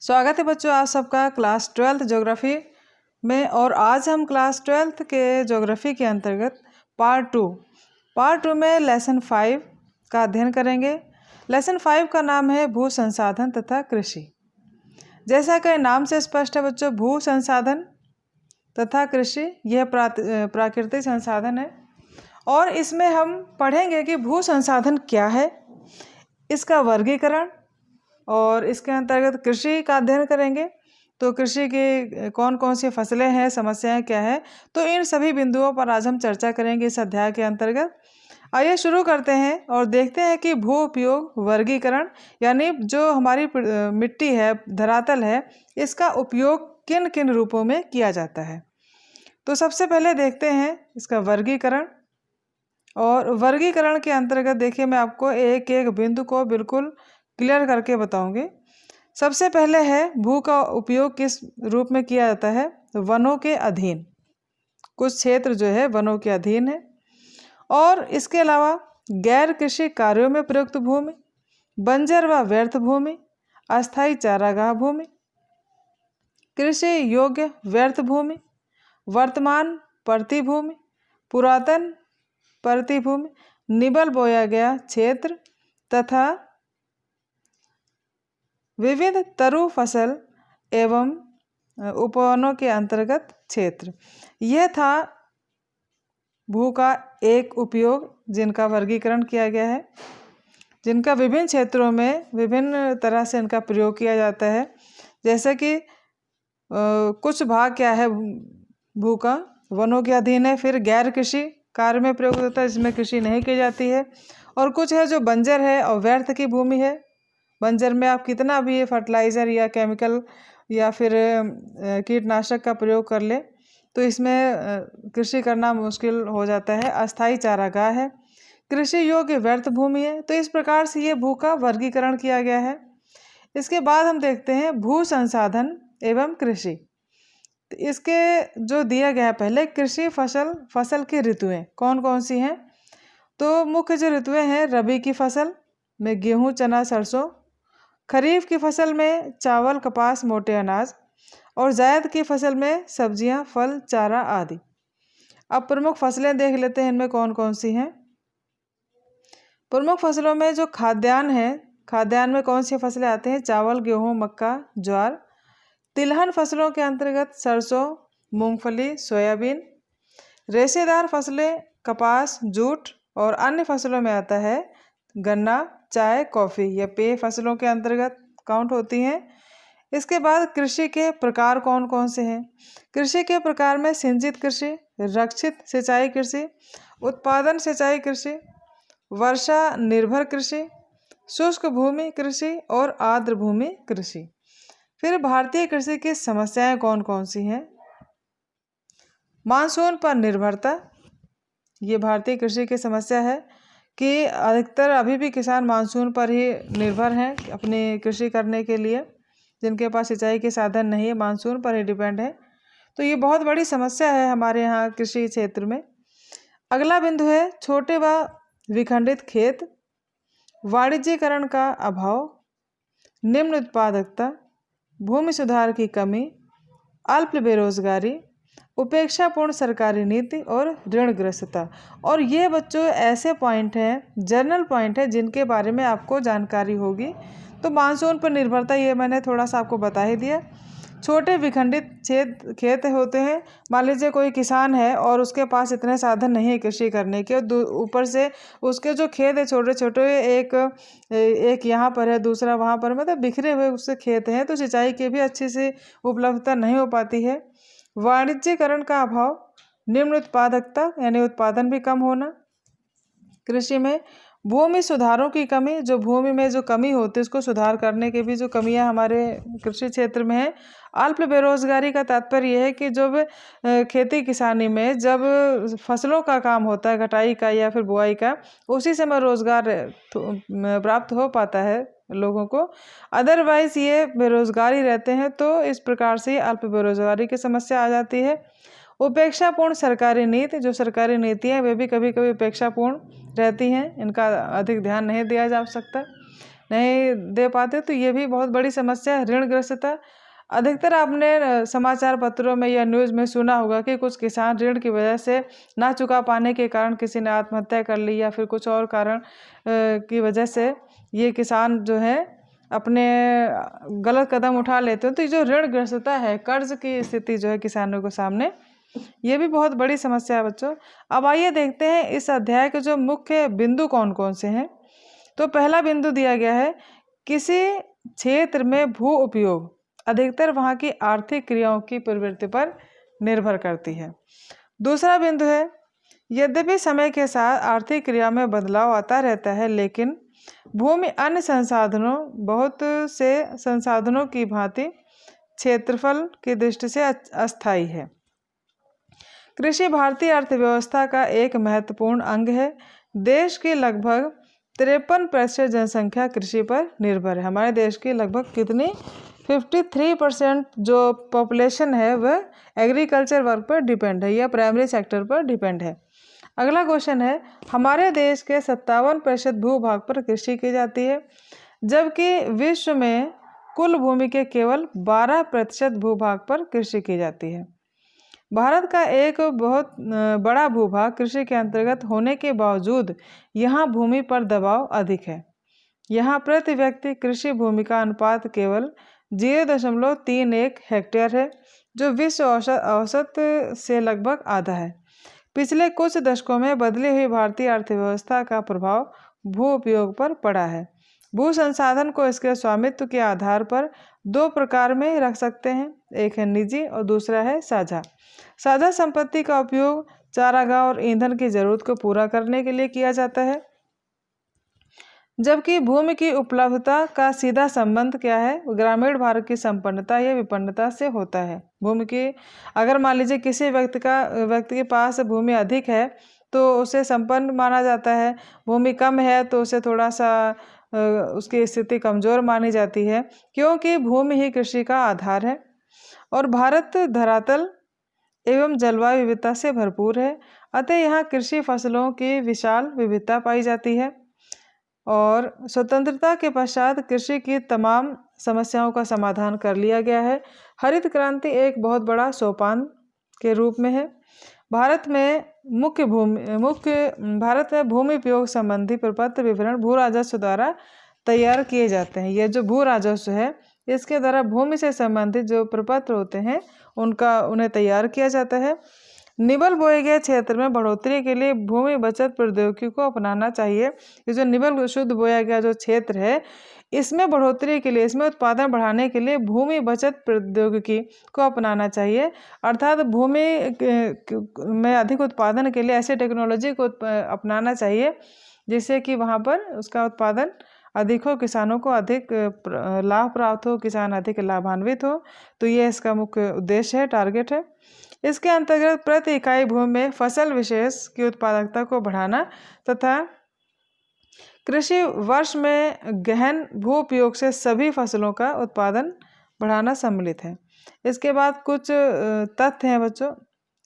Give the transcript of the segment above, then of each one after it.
स्वागत है बच्चों आप सबका क्लास 12th ज्योग्राफी में। और आज हम क्लास 12th के ज्योग्राफी के अंतर्गत पार्ट टू में लेसन 5 का अध्ययन करेंगे। लेसन 5 का नाम है भू संसाधन तथा कृषि। जैसा कि नाम से स्पष्ट है बच्चों, भू संसाधन तथा कृषि यह प्राकृतिक संसाधन है और इसमें हम पढ़ेंगे कि भू संसाधन क्या है, इसका वर्गीकरण, और इसके अंतर्गत कृषि का अध्ययन करेंगे। तो कृषि की कौन कौन सी फसलें हैं, समस्याएं क्या है, तो इन सभी बिंदुओं पर आज हम चर्चा करेंगे इस अध्याय के अंतर्गत। आइए शुरू करते हैं और देखते हैं कि भू उपयोग वर्गीकरण यानी जो हमारी मिट्टी है, धरातल है, इसका उपयोग किन किन रूपों में किया जाता है। तो सबसे पहले देखते हैं इसका वर्गीकरण। और वर्गीकरण के अंतर्गत देखिए, मैं आपको एक एक बिंदु को बिल्कुल क्लियर करके बताऊंगी। सबसे पहले है भू का उपयोग किस रूप में किया जाता है, वनों के अधीन। कुछ क्षेत्र जो है वनों के अधीन है। और इसके अलावा गैर कृषि कार्यों में प्रयुक्त भूमि, बंजर व व्यर्थ भूमि, अस्थायी चारागाह भूमि, कृषि योग्य व्यर्थ भूमि, वर्तमान परती भूमि, पुरातन परती भूमि, निबल बोया गया क्षेत्र तथा विविध तरु फसल एवं उपवनों के अंतर्गत क्षेत्र। यह था भू का एक उपयोग जिनका वर्गीकरण किया गया है, जिनका विभिन्न क्षेत्रों में विभिन्न तरह से इनका प्रयोग किया जाता है। जैसे कि कुछ भाग क्या है भू का, वनों के अधीन है, फिर गैर कृषि कार्य में प्रयोग होता है जिसमें कृषि नहीं की जाती है, और कुछ है जो बंजर है और व्यर्थ की भूमि है। बंजर में आप कितना भी फर्टिलाइज़र या केमिकल या फिर कीटनाशक का प्रयोग कर ले तो इसमें कृषि करना मुश्किल हो जाता है। अस्थायी चारागाह है, कृषि योग्य व्यर्थ भूमि है। तो इस प्रकार से ये भू का वर्गीकरण किया गया है। इसके बाद हम देखते हैं भू संसाधन एवं कृषि। तो इसके जो दिया गया है, पहले कृषि फसल की ऋतुएं कौन कौन सी हैं। तो मुख्य जो ऋतुएं हैं, रबी की फसल में गेहूँ, चना, सरसों, खरीफ की फसल में चावल, कपास, मोटे अनाज, और जायद की फसल में सब्जियां, फल, चारा आदि। अब प्रमुख फसलें देख लेते हैं इनमें कौन कौन सी हैं। प्रमुख फसलों में जो खाद्यान्न है, खाद्यान्न में कौन सी फसलें आते हैं, चावल, गेहूं, मक्का, ज्वार। तिलहन फसलों के अंतर्गत सरसों, मूंगफली, सोयाबीन। रेशेदार फसलें कपास, जूट, और अन्य फसलों में आता है गन्ना, चाय, कॉफ़ी। ये पेय फसलों के अंतर्गत काउंट होती हैं। इसके बाद कृषि के प्रकार कौन कौन से हैं। कृषि के प्रकार में सिंचित कृषि, रक्षित सिंचाई कृषि, उत्पादन सिंचाई कृषि, वर्षा निर्भर कृषि, शुष्क भूमि कृषि और आर्द्र भूमि कृषि। फिर भारतीय कृषि की समस्याएं कौन कौन सी हैं। मानसून पर निर्भरता, ये भारतीय कृषि की समस्या है कि अधिकतर अभी भी किसान मानसून पर ही निर्भर हैं अपनी कृषि करने के लिए। जिनके पास सिंचाई के साधन नहीं है, मानसून पर ही डिपेंड है। तो ये बहुत बड़ी समस्या है हमारे यहाँ कृषि क्षेत्र में। अगला बिंदु है छोटे व विखंडित खेत, वाणिज्यीकरण का अभाव, निम्न उत्पादकता, भूमि सुधार की कमी, अल्प बेरोजगारी, उपेक्षापूर्ण सरकारी नीति और ऋणग्रस्तता। और ये बच्चों ऐसे पॉइंट हैं, जनरल पॉइंट है, जिनके बारे में आपको जानकारी होगी। तो मानसून पर निर्भरता ये मैंने थोड़ा सा आपको बता ही दिया। छोटे विखंडित खेत होते हैं। मान लीजिए कोई किसान है और उसके पास इतने साधन नहीं है कृषि करने के, ऊपर से उसके जो खेत है छोटे छोटे, एक यहाँ पर है, दूसरा वहाँ पर, मतलब बिखरे हुए उससे खेत हैं, तो सिंचाई की भी अच्छी से उपलब्धता नहीं हो पाती है। वाणिज्यीकरण का अभाव, निम्न उत्पादकता यानी उत्पादन भी कम होना। कृषि में भूमि सुधारों की कमी, जो भूमि में जो कमी होती है उसको सुधार करने की भी जो कमियां हमारे कृषि क्षेत्र में है। अल्प बेरोजगारी का तात्पर्य यह है कि जब खेती किसानी में जब फसलों का काम होता है, कटाई का या फिर बुआई का, उसी समय रोजगार प्राप्त हो पाता है लोगों को। अदरवाइज ये बेरोजगारी रहते हैं, तो इस प्रकार से अल्प बेरोजगारी की समस्या आ जाती है। उपेक्षापूर्ण सरकारी नीति, जो सरकारी नीतियाँ वे भी कभी कभी उपेक्षापूर्ण रहती हैं, इनका अधिक ध्यान नहीं दिया जा सकता। नहीं दे पाते, तो ये भी बहुत बड़ी समस्या है। ऋणग्रस्तता, अधिकतर आपने समाचार पत्रों में या न्यूज़ में सुना होगा कि कुछ किसान ऋण की वजह से ना चुका पाने के कारण किसी ने आत्महत्या कर ली, या फिर कुछ और कारण की वजह से ये किसान जो है अपने गलत कदम उठा लेते हैं। तो ये जो ऋणग्रस्तता है, कर्ज की स्थिति जो है किसानों के सामने, ये भी बहुत बड़ी समस्या है बच्चों। अब आइए देखते हैं इस अध्याय के जो मुख्य बिंदु कौन कौन से हैं। तो पहला बिंदु दिया गया है, किसी क्षेत्र में भू उपयोग अधिकतर वहाँ की आर्थिक क्रियाओं की प्रवृत्ति पर निर्भर करती है। दूसरा बिंदु है, यद्यपि समय के साथ आर्थिक क्रिया में बदलाव आता रहता है, लेकिन भूमि अन्य संसाधनों, बहुत से संसाधनों की भांति क्षेत्रफल की दृष्टि से अस्थायी है। कृषि भारतीय अर्थव्यवस्था का एक महत्वपूर्ण अंग है। देश की लगभग 53% जनसंख्या कृषि पर निर्भर है। हमारे देश की लगभग कितनी 53% जो पॉपुलेशन है वह एग्रीकल्चर वर्क पर डिपेंड है या प्राइमरी सेक्टर पर डिपेंड है। अगला क्वेश्चन है, हमारे देश के 57% भूभाग पर कृषि की जाती है, जबकि विश्व में कुल भूमि के केवल 12% भूभाग पर कृषि की जाती है। भारत का एक बहुत बड़ा भूभाग कृषि के अंतर्गत होने के बावजूद यहाँ भूमि पर दबाव अधिक है। यहाँ प्रति व्यक्ति कृषि भूमि का अनुपात केवल 0.31 हेक्टेयर है, जो विश्व औसत से लगभग आधा है। पिछले कुछ दशकों में बदली हुई भारतीय अर्थव्यवस्था का प्रभाव भू उपयोग पर पड़ा है। भू संसाधन को इसके स्वामित्व के आधार पर दो प्रकार में रख सकते हैं, एक है निजी और दूसरा है साझा। साझा संपत्ति का उपयोग चारागाह और ईंधन की जरूरत को पूरा करने के लिए किया जाता है, जबकि भूमि की उपलब्धता का सीधा संबंध क्या है, ग्रामीण भारत की संपन्नता या विपन्नता से होता है। भूमि की, अगर मान लीजिए किसी व्यक्ति के पास भूमि अधिक है तो उसे संपन्न माना जाता है, भूमि कम है तो उसे थोड़ा सा उसकी स्थिति कमजोर मानी जाती है, क्योंकि भूमि ही कृषि का आधार है। और भारत धरातल एवं जलवायु विविधता से भरपूर है, अतः यहाँ कृषि फसलों की विशाल विविधता पाई जाती है। और स्वतंत्रता के पश्चात कृषि की तमाम समस्याओं का समाधान कर लिया गया है। हरित क्रांति एक बहुत बड़ा सोपान के रूप में है। भारत में भूमि उपयोग संबंधी प्रपत्र विवरण भू राजस्व द्वारा तैयार किए जाते हैं। यह जो भू राजस्व है, इसके द्वारा भूमि से संबंधित जो प्रपत्र होते हैं उन्हें तैयार किया जाता है। निबल बोए गए क्षेत्र में बढ़ोतरी के लिए भूमि बचत प्रौद्योगिकी को अपनाना चाहिए। ये जो निबल शुद्ध बोया गया जो क्षेत्र है, इसमें बढ़ोतरी के लिए, इसमें उत्पादन बढ़ाने के लिए भूमि बचत प्रौद्योगिकी को अपनाना चाहिए। अर्थात भूमि में अधिक उत्पादन के लिए ऐसे टेक्नोलॉजी को अपनाना चाहिए जिससे कि वहाँ पर उसका उत्पादन अधिक हो, किसानों को अधिक लाभ प्राप्त हो, किसान अधिक लाभान्वित हो। तो ये इसका मुख्य उद्देश्य है, टारगेट है। इसके अंतर्गत प्रति इकाई भूमि में फसल विशेष की उत्पादकता को बढ़ाना तथा कृषि वर्ष में गहन भू उपयोग से सभी फसलों का उत्पादन बढ़ाना सम्मिलित है। इसके बाद कुछ तथ्य हैं बच्चों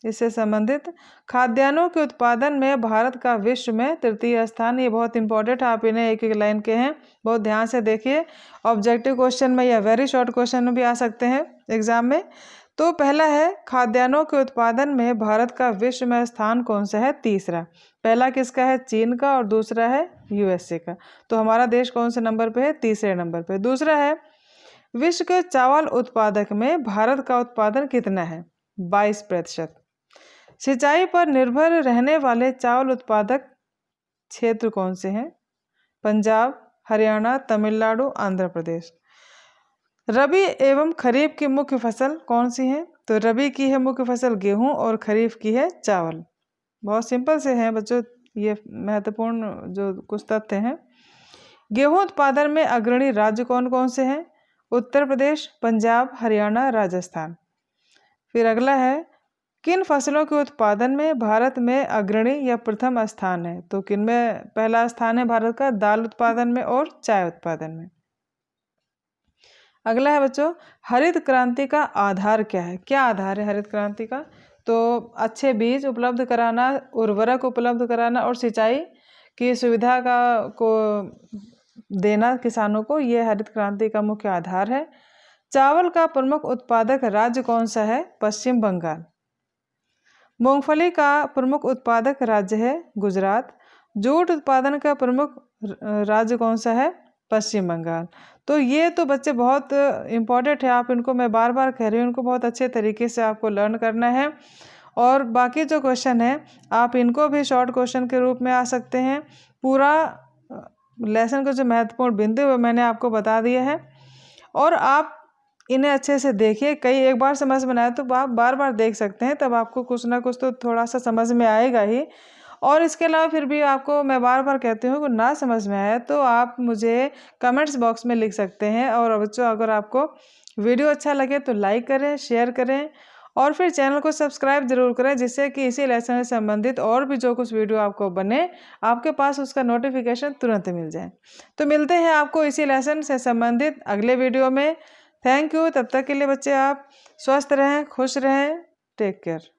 इससे संबंधित। खाद्यान्नों के उत्पादन में भारत का विश्व में तृतीय स्थान। ये बहुत इंपॉर्टेंट है, आप इन्हें एक एक लाइन के हैं, बहुत ध्यान से देखिए। ऑब्जेक्टिव क्वेश्चन में या वेरी शॉर्ट क्वेश्चन में भी आ सकते हैं एग्जाम में। तो पहला है, खाद्यान्नों के उत्पादन में भारत का विश्व में स्थान कौन सा है? तीसरा। पहला किसका है? चीन का, और दूसरा है यूएसए का। तो हमारा देश कौन से नंबर पे है? तीसरे नंबर पे। दूसरा है, विश्व के चावल उत्पादक में भारत का उत्पादन कितना है? 22%। सिंचाई पर निर्भर रहने वाले चावल उत्पादक क्षेत्र कौन से हैं? पंजाब, हरियाणा, तमिलनाडु, आंध्र प्रदेश। रबी एवं खरीफ की मुख्य फसल कौन सी है? तो रबी की है मुख्य फसल गेहूं और खरीफ की है चावल। बहुत सिंपल से हैं बच्चों, ये महत्वपूर्ण जो कुछ तथ्य हैं। गेहूं उत्पादन में अग्रणी राज्य कौन कौन से हैं? उत्तर प्रदेश, पंजाब, हरियाणा, राजस्थान। फिर अगला है, किन फसलों के उत्पादन में भारत में अग्रणी या प्रथम स्थान है? तो किन में पहला स्थान है भारत का? दाल उत्पादन में और चाय उत्पादन में। अगला है बच्चों, हरित क्रांति का आधार क्या है? क्या आधार है हरित क्रांति का? तो अच्छे बीज उपलब्ध कराना, उर्वरक उपलब्ध कराना और सिंचाई की सुविधा को देना किसानों को, ये हरित क्रांति का मुख्य आधार है। चावल का प्रमुख उत्पादक राज्य कौन सा है? पश्चिम बंगाल। मूंगफली का प्रमुख उत्पादक राज्य है गुजरात। जूट उत्पादन का प्रमुख राज्य कौन सा है? पश्चिम बंगाल। तो ये तो बच्चे बहुत इम्पोर्टेंट है, आप इनको मैं बार बार कह रही हूँ, इनको बहुत अच्छे तरीके से आपको लर्न करना है। और बाकी जो क्वेश्चन है आप इनको भी शॉर्ट क्वेश्चन के रूप में आ सकते हैं। पूरा लेसन का जो महत्वपूर्ण बिंदु है मैंने आपको बता दिया है, और आप इन्हें अच्छे से देखिए। कई एक बार समझ में आए तो आप बार बार देख सकते हैं, तब आपको कुछ ना कुछ तो थोड़ा सा समझ में आएगा ही। और इसके अलावा फिर भी आपको मैं बार बार कहती हूँ कि ना समझ में आए तो आप मुझे कमेंट्स बॉक्स में लिख सकते हैं। और बच्चों, अगर आपको वीडियो अच्छा लगे तो लाइक करें, शेयर करें, और फिर चैनल को सब्सक्राइब जरूर करें, जिससे कि इसी लेसन से संबंधित और भी जो कुछ वीडियो आपको बने आपके पास उसका नोटिफिकेशन तुरंत मिल जाए। तो मिलते हैं आपको इसी लेसन से संबंधित अगले वीडियो में। Thank you. तब तक के लिए बच्चे आप स्वस्थ रहें, खुश रहें। Take care.